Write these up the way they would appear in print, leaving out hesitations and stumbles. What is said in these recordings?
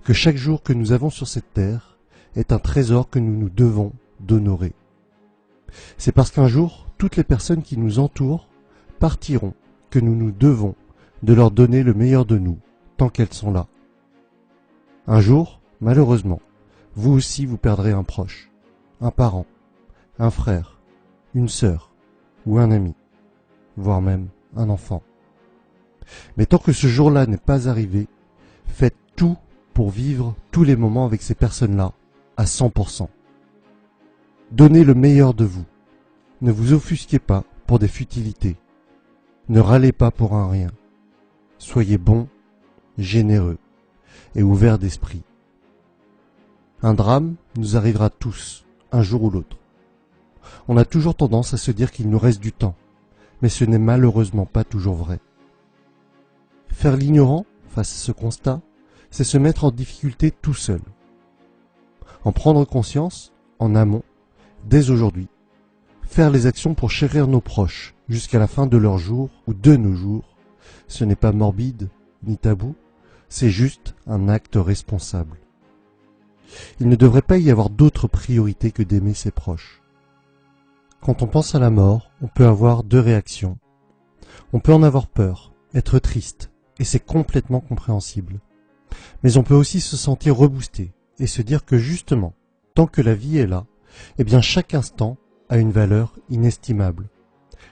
que chaque jour que nous avons sur cette terre est un trésor que nous nous devons d'honorer. C'est parce qu'un jour, toutes les personnes qui nous entourent partiront que nous nous devons de leur donner le meilleur de nous, tant qu'elles sont là. Un jour, malheureusement, vous aussi vous perdrez un proche, un parent, un frère, une sœur ou un ami, voire même un enfant. Mais tant que ce jour-là n'est pas arrivé, faites tout pour vivre tous les moments avec ces personnes-là à 100%. Donnez le meilleur de vous. Ne vous offusquez pas pour des futilités. Ne râlez pas pour un rien. Soyez bon, généreux et ouvert d'esprit. Un drame nous arrivera tous, un jour ou l'autre. On a toujours tendance à se dire qu'il nous reste du temps, mais ce n'est malheureusement pas toujours vrai. Faire l'ignorant face à ce constat, c'est se mettre en difficulté tout seul. En prendre conscience, en amont, dès aujourd'hui, faire les actions pour chérir nos proches jusqu'à la fin de leur jour ou de nos jours, ce n'est pas morbide ni tabou, c'est juste un acte responsable. Il ne devrait pas y avoir d'autre priorité que d'aimer ses proches. Quand on pense à la mort, on peut avoir deux réactions. On peut en avoir peur, être triste, et c'est complètement compréhensible. Mais on peut aussi se sentir reboosté et se dire que justement, tant que la vie est là, eh bien chaque instant a une valeur inestimable.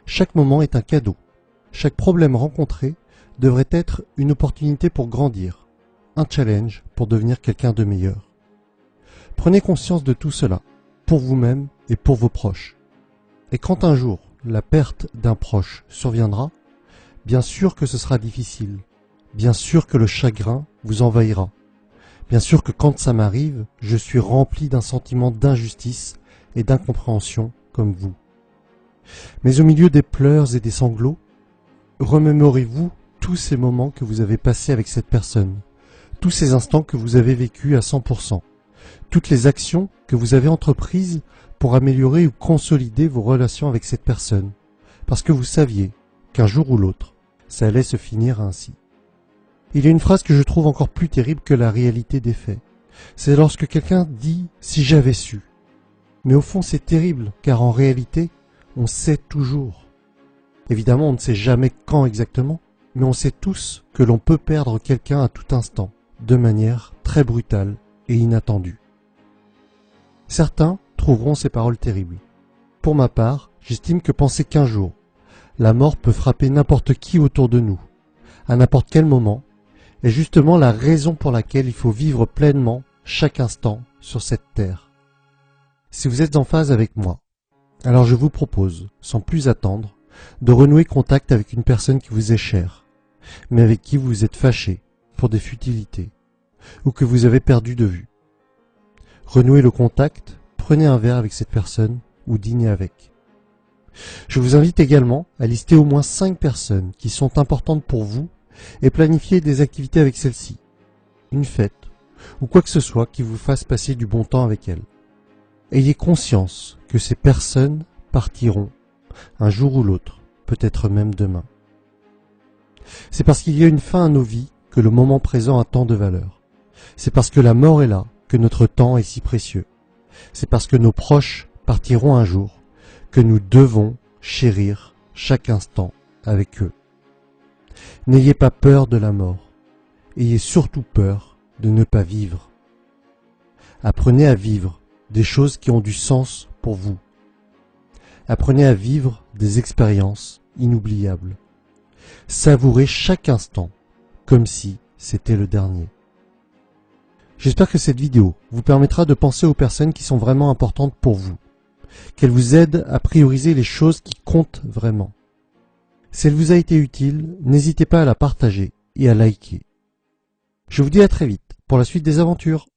Chaque moment est un cadeau. Chaque problème rencontré devrait être une opportunité pour grandir, un challenge pour devenir quelqu'un de meilleur. Prenez conscience de tout cela, pour vous-même et pour vos proches. Et quand un jour la perte d'un proche surviendra, bien sûr que ce sera difficile, bien sûr que le chagrin vous envahira, bien sûr que quand ça m'arrive, je suis rempli d'un sentiment d'injustice et d'incompréhension comme vous. Mais au milieu des pleurs et des sanglots, remémorez-vous tous ces moments que vous avez passés avec cette personne, tous ces instants que vous avez vécus à 100%, toutes les actions que vous avez entreprises pour améliorer ou consolider vos relations avec cette personne, parce que vous saviez qu'un jour ou l'autre, ça allait se finir ainsi. Il y a une phrase que je trouve encore plus terrible que la réalité des faits. C'est lorsque quelqu'un dit « si j'avais su ». Mais au fond c'est terrible, car en réalité, on sait toujours. Évidemment, on ne sait jamais quand exactement, mais on sait tous que l'on peut perdre quelqu'un à tout instant, de manière très brutale et inattendue. Certains trouveront ces paroles terribles. Pour ma part, j'estime que penser qu'un jour, la mort peut frapper n'importe qui autour de nous, à n'importe quel moment, est justement la raison pour laquelle il faut vivre pleinement chaque instant sur cette terre. Si vous êtes en phase avec moi, alors je vous propose, sans plus attendre, de renouer contact avec une personne qui vous est chère, mais avec qui vous êtes fâché pour des futilités, ou que vous avez perdu de vue. Renouez le contact, prenez un verre avec cette personne ou dînez avec. Je vous invite également à lister au moins 5 personnes qui sont importantes pour vous et planifier des activités avec celles-ci, une fête ou quoi que ce soit qui vous fasse passer du bon temps avec elles. Ayez conscience que ces personnes partiront un jour ou l'autre, peut-être même demain. C'est parce qu'il y a une fin à nos vies que le moment présent a tant de valeur. C'est parce que la mort est là que notre temps est si précieux. C'est parce que nos proches partiront un jour que nous devons chérir chaque instant avec eux. N'ayez pas peur de la mort. Ayez surtout peur de ne pas vivre. Apprenez à vivre des choses qui ont du sens pour vous. Apprenez à vivre des expériences inoubliables. Savourez chaque instant comme si c'était le dernier. J'espère que cette vidéo vous permettra de penser aux personnes qui sont vraiment importantes pour vous, qu'elle vous aide à prioriser les choses qui comptent vraiment. Si elle vous a été utile, n'hésitez pas à la partager et à liker. Je vous dis à très vite pour la suite des aventures.